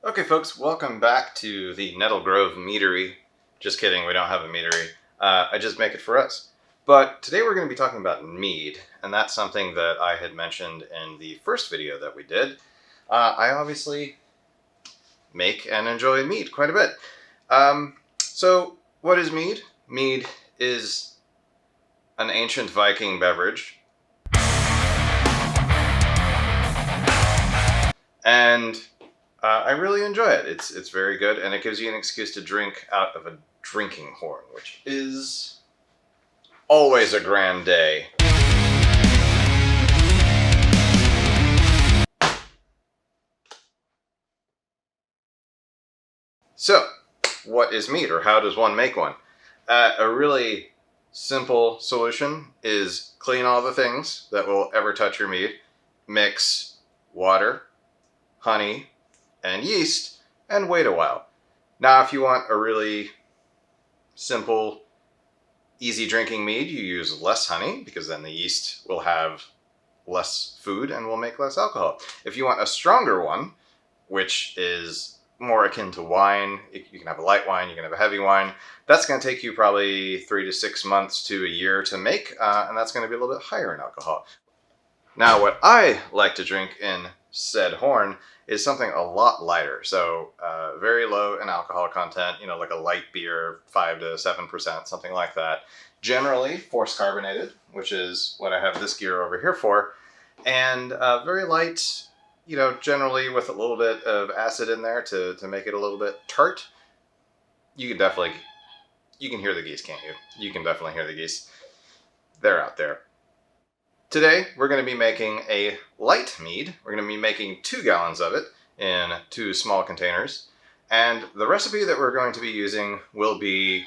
Okay folks, welcome back to the Nettle Grove Meadery. Just kidding, we don't have a meadery. I just make it for us. But today we're going to be talking about mead, and that's something that I had mentioned in the first video that we did. I obviously make and enjoy mead quite a bit. So what is mead? Mead is an ancient Viking beverage. And I really enjoy it. It's very good, and it gives you an excuse to drink out of a drinking horn, which is always a grand day. So, what is mead, or how does one make one? A really simple solution is clean all the things that will ever touch your mead, mix water, honey, and yeast, and wait a while. Now, if you want a really simple, easy drinking mead, you use less honey because then the yeast will have less food and will make less alcohol. If you want a stronger one, which is more akin to wine, you can have a light wine, you can have a heavy wine. That's going to take you probably 3 to 6 months to a year to make, and that's going to be a little bit higher in alcohol. Now, what I like to drink in said horn is something a lot lighter. So very low in alcohol content, like a light beer, 5 to 7%, something like that. Generally force carbonated, which is what I have this gear over here for. And very light, generally with a little bit of acid in there to make it a little bit tart. You can hear the geese, can't you? You can definitely hear the geese. They're out there. Today, we're going to be making a light mead. We're going to be making 2 gallons of it in 2 small containers. And the recipe that we're going to be using will be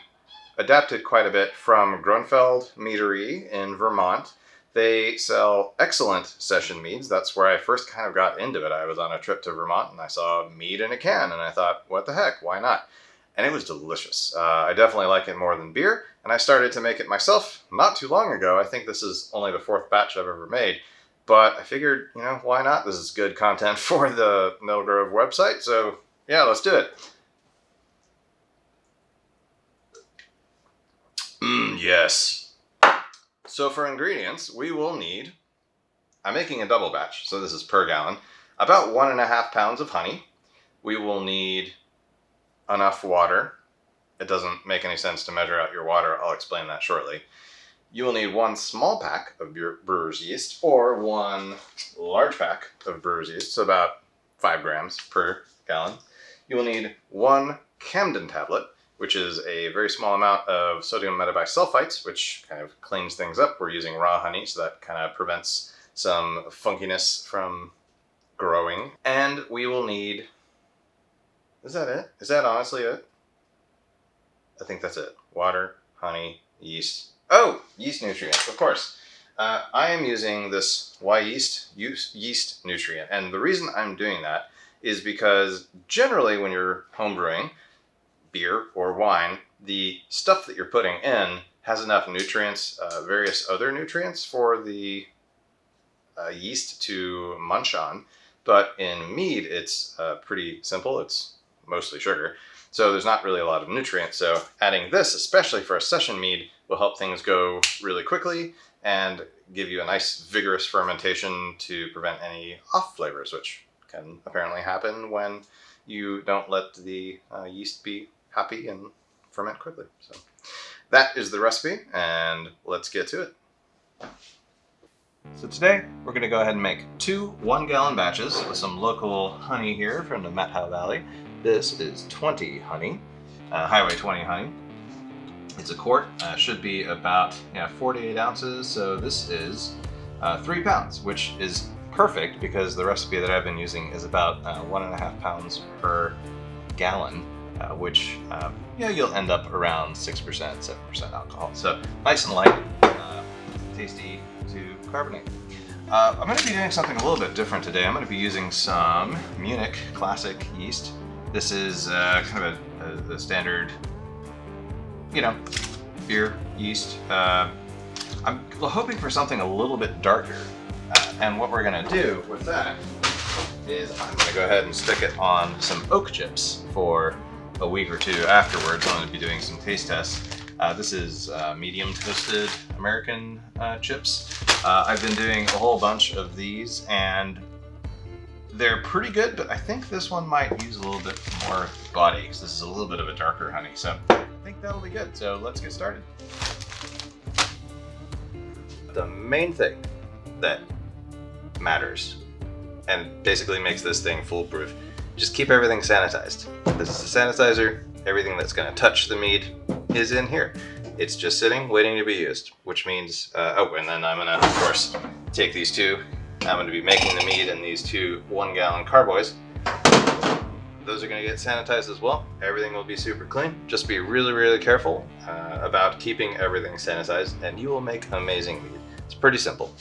adapted quite a bit from Grunfeld Meadery in Vermont. They sell excellent session meads. That's where I first kind of got into it. I was on a trip to Vermont and I saw mead in a can and I thought, what the heck, why not? And it was delicious. I definitely like it more than beer, and I started to make it myself not too long ago. I think this is only the 4th batch I've ever made, but I figured, why not? This is good content for the Nettle Grove website, so yeah, let's do it. Yes. So for ingredients, we will need, I'm making a double batch, so this is per gallon, about 1.5 pounds of honey. We will need enough water. It doesn't make any sense to measure out your water. I'll explain that shortly. You will need 1 small pack of brewer's yeast or 1 large pack of brewer's yeast, so about 5 grams per gallon. You will need 1 Camden tablet, which is a very small amount of sodium metabisulfites, which kind of cleans things up. We're using raw honey, so that kind of prevents some funkiness from growing. And we will need, is that it? Is that honestly it? I think that's it. Water, honey, yeast. Oh, yeast nutrients, of course. I am using this yeast nutrient. And the reason I'm doing that is because generally when you're homebrewing beer or wine, the stuff that you're putting in has enough nutrients, various other nutrients for the yeast to munch on. But in mead, it's pretty simple. It's mostly sugar. So there's not really a lot of nutrients. So adding this, especially for a session mead, will help things go really quickly and give you a nice vigorous fermentation to prevent any off flavors, which can apparently happen when you don't let the yeast be happy and ferment quickly. So that is the recipe, and let's get to it. So today we're going to go ahead and make 2 1-gallon batches with some local honey here from the Methow Valley. This is 20 honey, Highway 20 honey. It's a quart, should be about 48 ounces, so this is 3 pounds, which is perfect because the recipe that I've been using is about 1.5 pounds per gallon, which you'll end up around 6%, 7% alcohol. So nice and light, tasty to carbonate. I'm going to be doing something a little bit different today. I'm going to be using some Munich Classic yeast. This is kind of a standard, beer yeast. I'm hoping for something a little bit darker. And what we're going to do with that is I'm going to go ahead and stick it on some oak chips for a week or two afterwards. I'm going to be doing some taste tests. This is medium toasted American chips. I've been doing a whole bunch of these and they're pretty good, but I think this one might use a little bit more body because this is a little bit of a darker honey. So I think that'll be good. So let's get started. The main thing that matters and basically makes this thing foolproof, just keep everything sanitized. This is a sanitizer. Everything that's going to touch the mead is in here. It's just sitting, waiting to be used, which means, oh, and then I'm going to, of course, take these two. I'm going to be making the mead in these 2 1-gallon carboys. Those are going to get sanitized as well. Everything will be super clean. Just be really, really careful about keeping everything sanitized, and you will make amazing mead. It's pretty simple.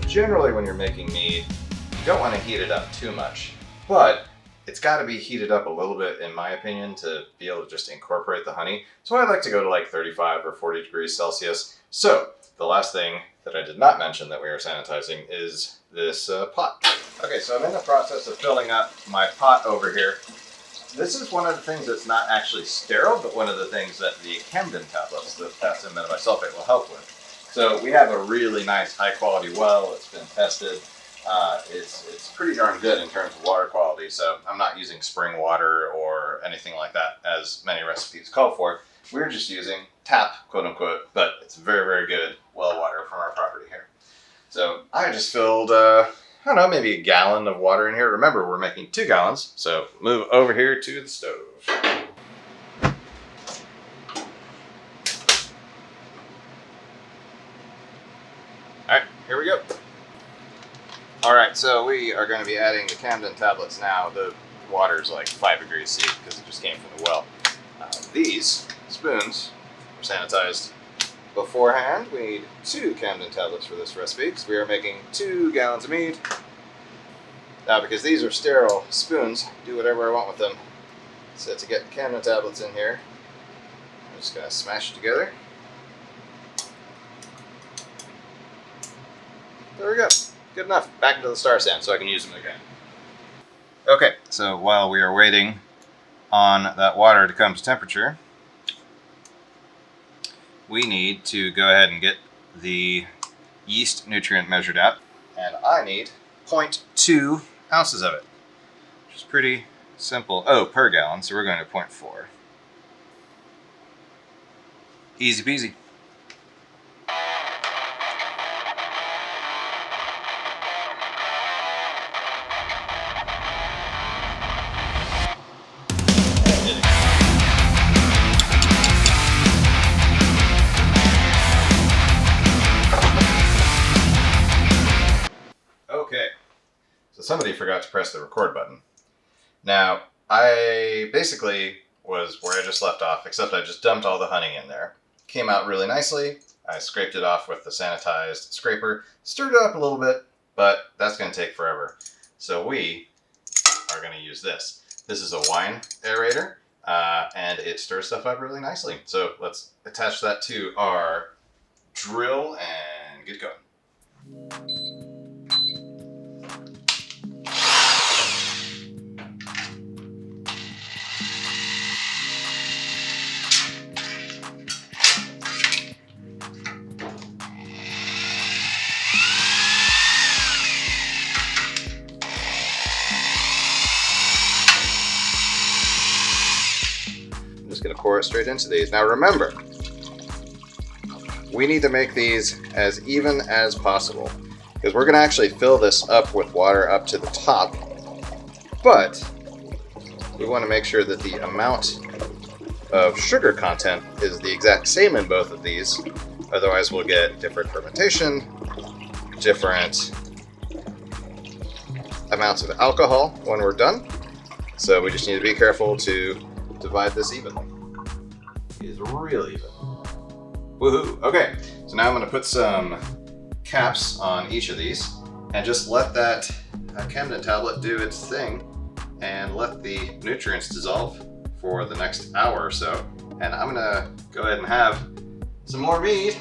Generally, when you're making mead, you don't want to heat it up too much, but it's got to be heated up a little bit, in my opinion, to be able to just incorporate the honey. So I like to go to like 35 or 40 degrees Celsius. So the last thing that I did not mention that we are sanitizing is this pot. Okay, so I'm in the process of filling up my pot over here. This is one of the things that's not actually sterile, but one of the things that the Camden tablets, the potassium metabisulfate, will help with. So we have a really nice high quality well. It's been tested. It's pretty darn good in terms of water quality. So I'm not using spring water or anything like that as many recipes call for. We're just using tap, quote unquote, but it's very, very good well water from our property here. So I just filled, I don't know, maybe a gallon of water in here. Remember, we're making 2 gallons. So move over here to the stove. Alright, here we go. Alright, so we are going to be adding the Camden tablets now. The water's like 5 degrees C because it just came from the well. These spoons are sanitized beforehand. We need 2 Camden tablets for this recipe because we are making 2 gallons of mead. Now, because these are sterile spoons, do whatever I want with them. So to get Camden tablets in here, I'm just going to smash it together. There we go. Good enough. Back into the star sand so I can use them again. Okay, so while we are waiting on that water to come to temperature, we need to go ahead and get the yeast nutrient measured out. And I need 0.2 ounces of it, which is pretty simple. Oh, per gallon, so we're going to 0.4. Easy peasy. Somebody forgot to press the record button. Now, I basically was where I just left off, except I just dumped all the honey in there. Came out really nicely. I scraped it off with the sanitized scraper, stirred it up a little bit, but that's going to take forever. So we are going to use this. This is a wine aerator, and it stirs stuff up really nicely. So let's attach that to our drill and get going. Going to pour it straight into these. Now remember, we need to make these as even as possible because we're going to actually fill this up with water up to the top, but we want to make sure that the amount of sugar content is the exact same in both of these, otherwise we'll get different fermentation, different amounts of alcohol when we're done. So we just need to be careful to divide this evenly. is real even. Woohoo! Okay, so now I'm going to put some caps on each of these and just let that Camden tablet do its thing and let the nutrients dissolve for the next hour or so. And I'm gonna go ahead and have some more mead,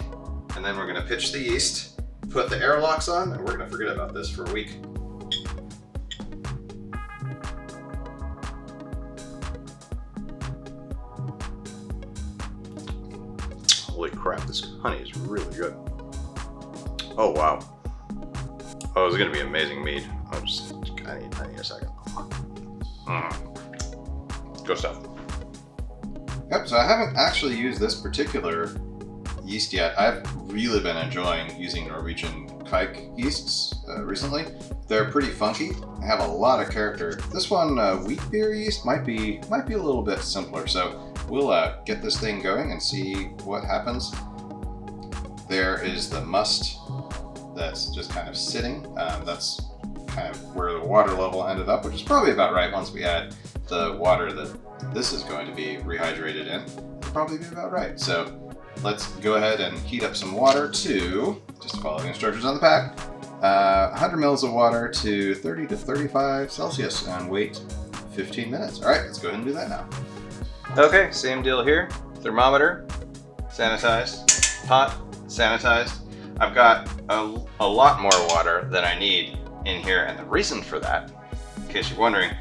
and then we're gonna pitch the yeast, put the airlocks on, and we're gonna forget about this for a week. Holy crap, this honey is really good. Oh wow. Oh, it's gonna be amazing mead. I need a second. Good stuff. Yep, so I haven't actually used this particular yeast yet. I've really been enjoying using Norwegian Kike yeasts recently. They're pretty funky. They have a lot of character. This one, wheat beer yeast, might be a little bit simpler. So we'll get this thing going and see what happens. There is the must that's just kind of sitting. That's kind of where the water level ended up, which is probably about right. Once we add the water that this is going to be rehydrated in, it'll probably be about right. So let's go ahead and heat up some water to, just follow the instructions on the pack, 100 mils of water to 30 to 35 Celsius and wait 15 minutes. All right, let's go ahead and do that now. Okay, same deal here. Thermometer, sanitized, pot, sanitized. I've got a lot more water than I need in here, and the reason for that, in case you're wondering,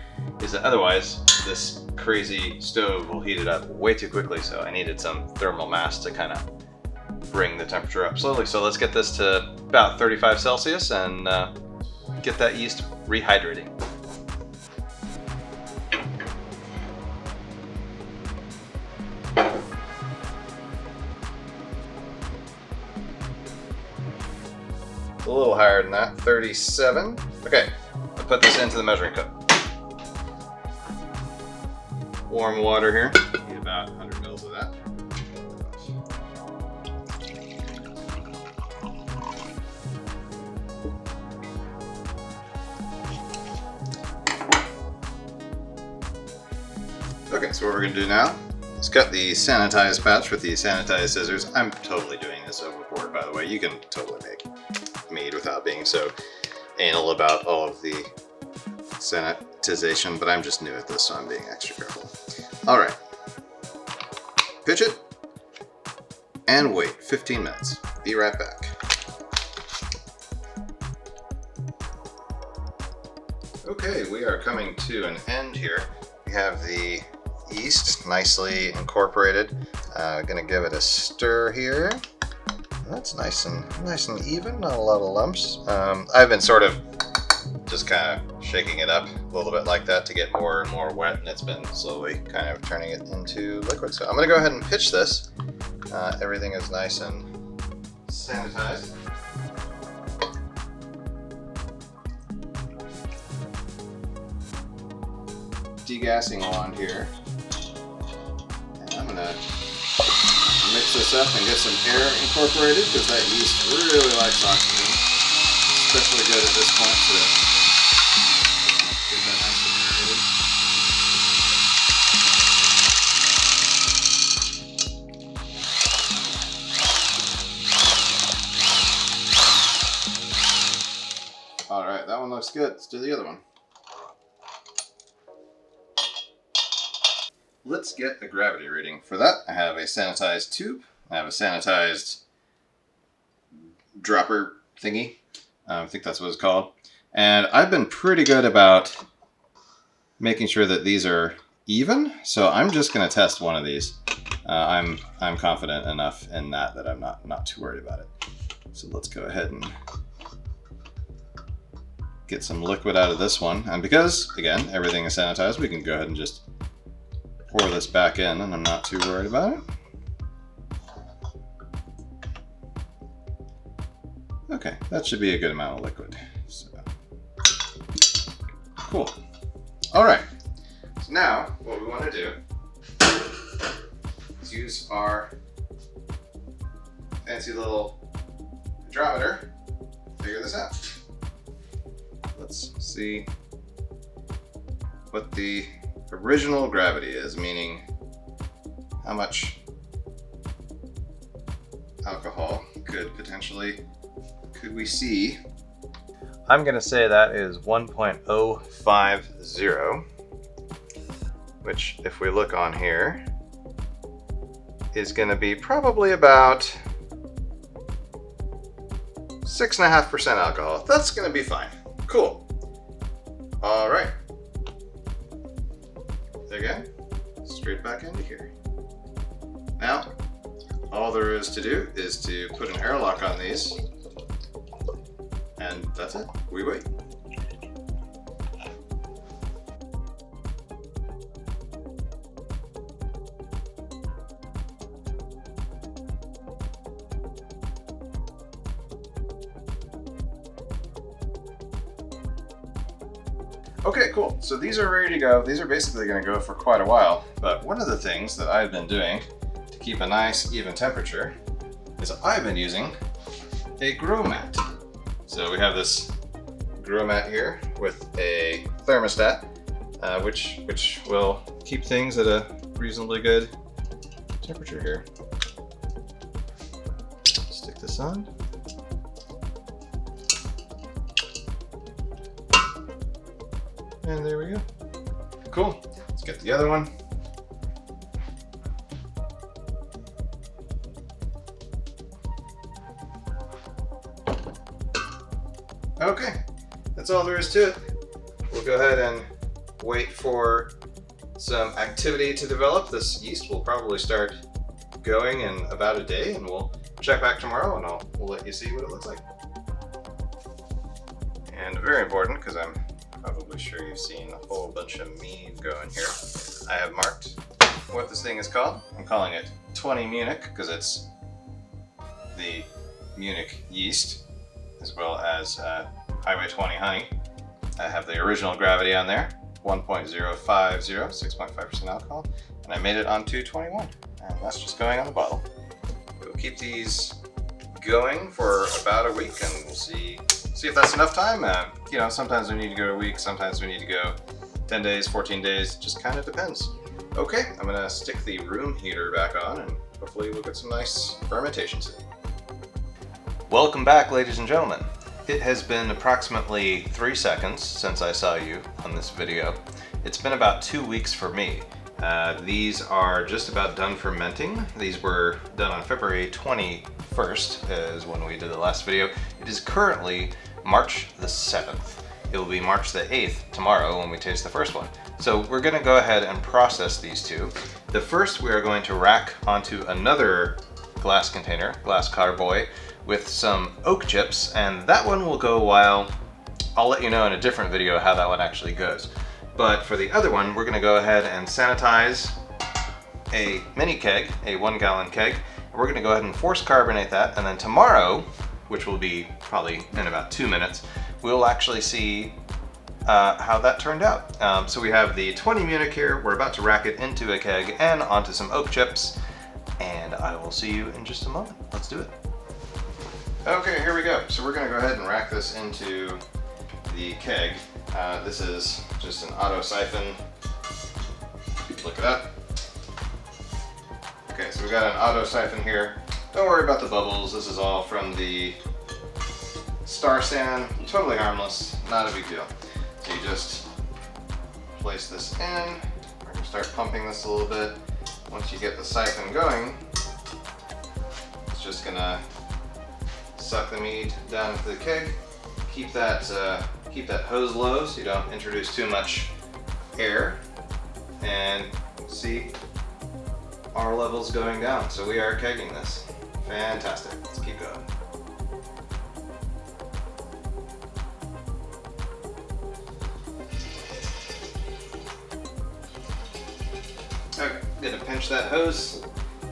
is that otherwise this crazy stove will heat it up way too quickly, so I needed some thermal mass to kind of bring the temperature up slowly. So let's get this to about 35 Celsius and get that yeast rehydrating. A little higher than that, 37. Okay, I'll put this into the measuring cup. Warm water here, need about 100 mils of that. Okay, so what we're gonna do now is cut the sanitized patch with the sanitized scissors. I'm totally doing this overboard, by the way. You can totally make mead without being so anal about all of the sanitization, but I'm just new at this, so I'm being extra careful. All right, pitch it and wait 15 minutes. Be right back. Okay, we are coming to an end here. We have the yeast nicely incorporated. Gonna give it a stir here. That's nice and even, not a lot of lumps. I've been sort of just kind of shaking it up a little bit like that to get more and more wet, and it's been slowly kind of turning it into liquid. So I'm gonna go ahead and pitch this. Everything is nice and sanitized. Degassing wand here. And I'm gonna mix this up and get some air incorporated because that yeast really likes oxygen. Especially good at this point to get that nice and aerated. All right, that one looks good. Let's do the other one. Let's get a gravity reading. For that, I have a sanitized tube. I have a sanitized dropper thingy. I think that's what it's called. And I've been pretty good about making sure that these are even. So I'm just going to test one of these. I'm confident enough in that I'm not too worried about it. So let's go ahead and get some liquid out of this one. And because, again, everything is sanitized, we can go ahead and just pour this back in, and I'm not too worried about it. Okay, that should be a good amount of liquid. So, cool. All right, so now what we want to do is use our fancy little hydrometer to figure this out. Let's see what the original gravity is, meaning how much alcohol could we see? I'm gonna say that is 1.050, which if we look on here, is gonna be probably about 6.5% alcohol. That's gonna be fine. Cool. All right. Again, straight back into here. Now, all there is to do is to put an airlock on these, and that's it. We wait. Okay, cool. So these are ready to go. These are basically going to go for quite a while. But one of the things that I've been doing to keep a nice even temperature is I've been using a grow mat. So we have this grow mat here with a thermostat, which will keep things at a reasonably good temperature here. Stick this on. And there we go. Cool. Let's get the other one. Okay, that's all there is to it. We'll go ahead and wait for some activity to develop. This yeast will probably start going in about a day, and we'll check back tomorrow and we'll let you see what it looks like. And very important, because I'm probably sure you've seen a whole bunch of mead going here. I have marked what this thing is called. I'm calling it 20 Munich because it's the Munich yeast, as well as Highway 20 honey. I have the original gravity on there, 1.050, 6.5% alcohol, and I made it on 221, and that's just going on the bottle. We'll keep these going for about a week, and we'll see if that's enough time. You know, sometimes we need to go a week, sometimes we need to go 10 days, 14 days, just kind of depends. Okay, I'm gonna stick the room heater back on and hopefully we'll get some nice fermentation soon. Welcome back, ladies and gentlemen. It has been approximately 3 seconds since I saw you on this video. It's been about 2 weeks for me. These are just about done fermenting. These were done on February 21st, is when we did the last video. It is currently March the 7th. It will be March the 8th tomorrow when we taste the first one. So we're gonna go ahead and process these two. The first we are going to rack onto another glass container, glass carboy, with some oak chips, and that one will go while, I'll let you know in a different video how that one actually goes. But for the other one, we're gonna go ahead and sanitize a mini keg, a 1 gallon keg. We're gonna go ahead and force carbonate that, and then tomorrow, which will be probably in about 2 minutes, we'll actually see how that turned out. So we have the 20 Munich here. We're about to rack it into a keg and onto some oak chips, and I will see you in just a moment. Let's do it. Okay, here we go. So we're gonna go ahead and rack this into the keg. This is just an auto siphon. Look it up. Okay, so we got an auto siphon here. Don't worry about the bubbles. This is all from the Star Sand. Totally harmless, not a big deal. So you just place this in. We're gonna start pumping this a little bit. Once you get the siphon going, it's just gonna suck the mead down into the keg. Keep that hose low so you don't introduce too much air. And see our levels going down. So we are kegging this. Fantastic. Let's keep going. Okay, gonna pinch that hose.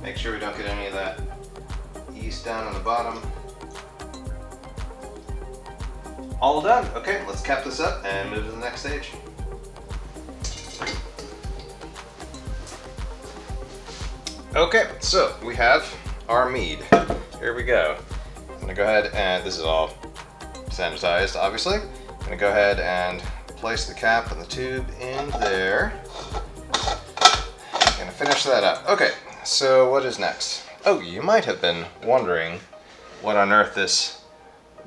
Make sure we don't get any of that yeast down on the bottom. All done. Okay, let's cap this up and move to the next stage. Okay, so we have our mead. Here we go. I'm gonna go ahead and this is all sanitized, obviously. I'm gonna go ahead and place the cap and the tube in there. Gonna finish that up. Okay, so what is next? Oh, you might have been wondering what on earth this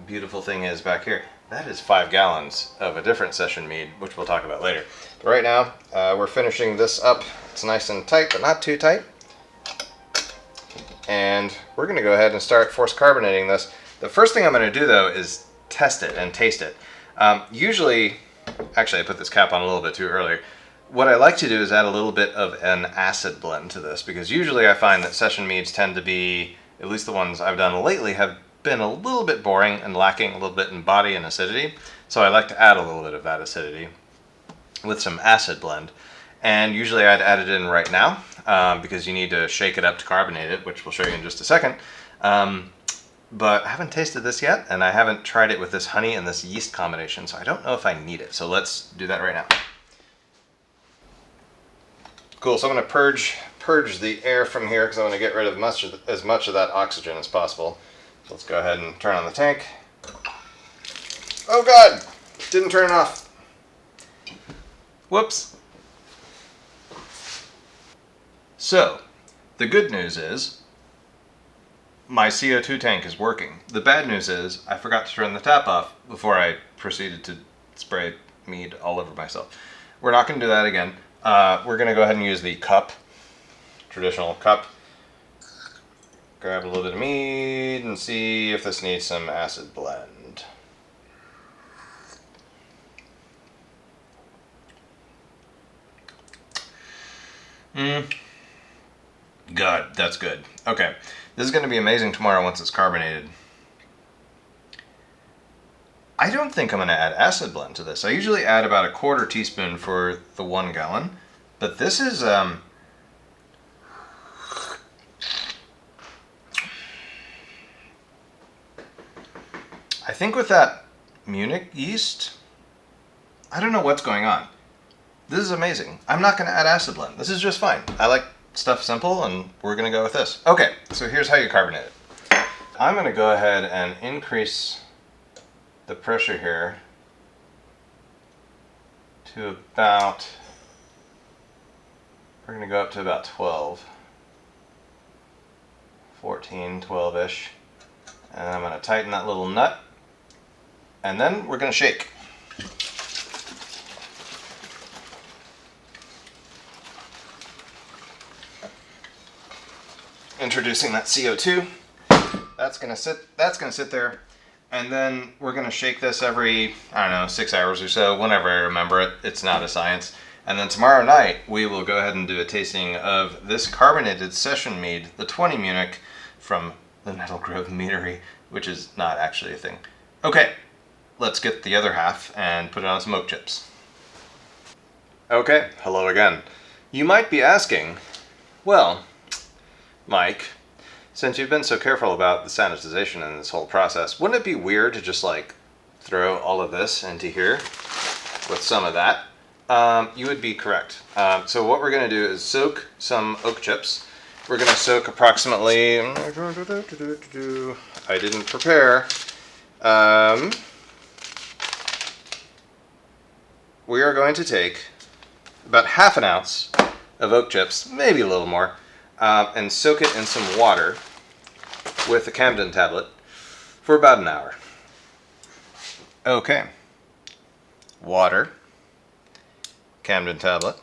beautiful thing is back here. That is 5 gallons of a different session mead, which we'll talk about later. But right now, we're finishing this up. It's nice and tight, but not too tight. And we're going to go ahead and start force carbonating this. The first thing I'm going to do, though, is test it and taste it. Usually, actually I put this cap on a little bit too early. What I like to do is add a little bit of an acid blend to this, because usually I find that session meads tend to be, at least the ones I've done lately, have been a little bit boring and lacking a little bit in body and acidity. So I like to add a little bit of that acidity with some acid blend. And usually I'd add it in right now, because you need to shake it up to carbonate it, which we'll show you in just a second. But I haven't tasted this yet, and I haven't tried it with this honey and this yeast combination, so I don't know if I need it. So let's do that right now. Cool, so I'm going to purge the air from here because I want to get rid of as much of that oxygen as possible. So let's go ahead and turn on the tank. Oh God! Didn't turn it off. Whoops. So, the good news is my CO2 tank is working. The bad news is I forgot to turn the tap off before I proceeded to spray mead all over myself. We're not going to do that again. We're going to go ahead and use the cup, traditional cup. Grab a little bit of mead and see if this needs some acid blend. God, that's good. Okay, this is going to be amazing tomorrow once it's carbonated. I don't think I'm going to add acid blend to this. I usually add about 1/4 teaspoon for the 1 gallon, but this is I think with that Munich yeast, I don't know what's going on. This is amazing. I'm not going to add acid blend. This is just fine. I like stuff simple, and we're going to go with this. Okay, so here's how you carbonate it. I'm going to go ahead and increase the pressure here to about, we're going to go up to about 12, 14, 12-ish. And I'm going to tighten that little nut, and then we're going to shake. Introducing that CO2. That's gonna sit there, and then we're gonna shake this every, I don't know, 6 hours or so, whenever I remember it. It's not a science. And then tomorrow night we will go ahead and do a tasting of this carbonated session mead, the 20 Munich from the Nettle Meadery, which is not actually a thing. Okay, let's get the other half and put it on some oak chips. Okay, hello again. You might be asking, well, Mike, since you've been so careful about the sanitization in this whole process, wouldn't it be weird to just like throw all of this into here with some of that? You would be correct. So what we're going to do is soak some oak chips. We're going to soak approximately, I didn't prepare, we are going to take about 1/2 ounce of oak chips, maybe a little more, and soak it in some water with a Camden tablet for about an hour. Okay. Water, Camden tablet,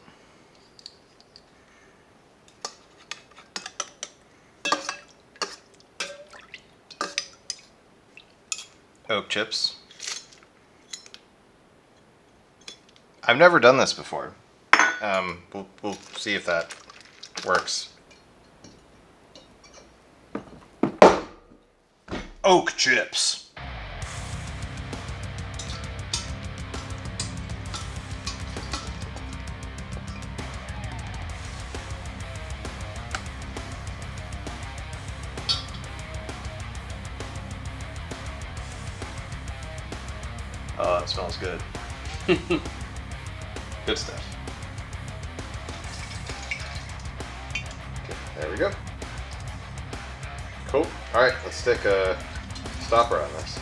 oak chips. I've never done this before. We'll see if that works. Oak chips. Oh, it smells good. Good stuff. Okay, there we go. Cool. All right, let's stick a stopper on this.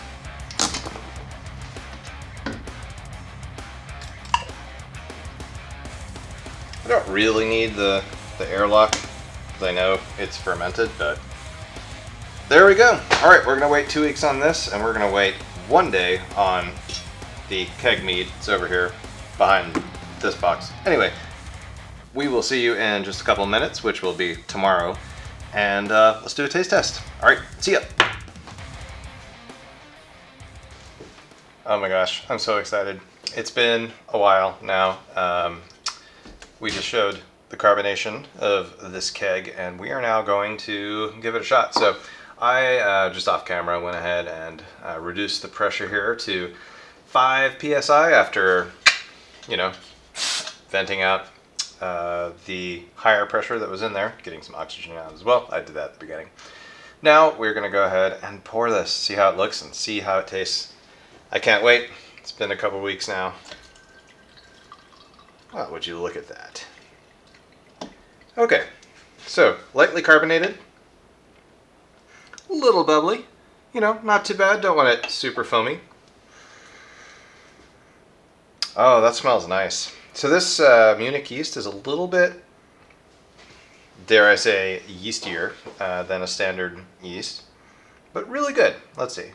I don't really need the airlock because I know it's fermented, but there we go. All right, we're gonna wait 2 weeks on this, and we're gonna wait 1 day on the keg mead. It's over here behind this box. Anyway, we will see you in just a couple minutes, which will be tomorrow, and let's do a taste test. All right, see ya. Oh my gosh, I'm so excited. It's been a while now. We just showed the carbonation of this keg, and we are now going to give it a shot. So I, just off camera, went ahead and reduced the pressure here to 5 psi after, you know, venting out the higher pressure that was in there, getting some oxygen out as well. I did that at the beginning. Now we're going to go ahead and pour this, see how it looks and see how it tastes. I can't wait. It's been a couple weeks now. Well, would you look at that? Okay, so lightly carbonated, a little bubbly, you know, not too bad. Don't want it super foamy. Oh, that smells nice. So this Munich yeast is a little bit, dare I say, yeastier than a standard yeast, but really good. Let's see.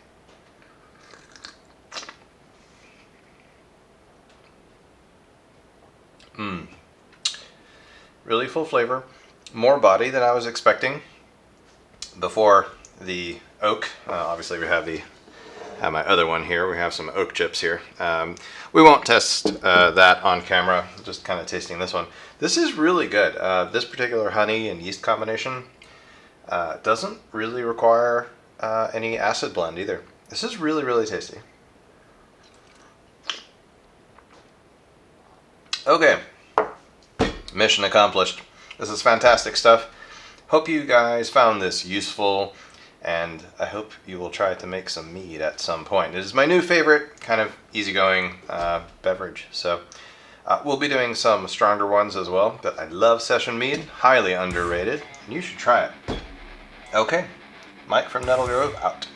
Really full flavor, more body than I was expecting before the oak. Obviously we have my other one here. We have some oak chips here. We won't test that on camera, just kind of tasting this one. This is really good. This particular honey and yeast combination doesn't really require any acid blend either. This is really, really tasty. Okay. Mission accomplished. This is fantastic stuff. Hope you guys found this useful, and I hope you will try to make some mead at some point. It is my new favorite kind of easygoing beverage. So we'll be doing some stronger ones as well, but I love session mead, highly underrated, and you should try it. Okay, Mike from Nettle Grove out.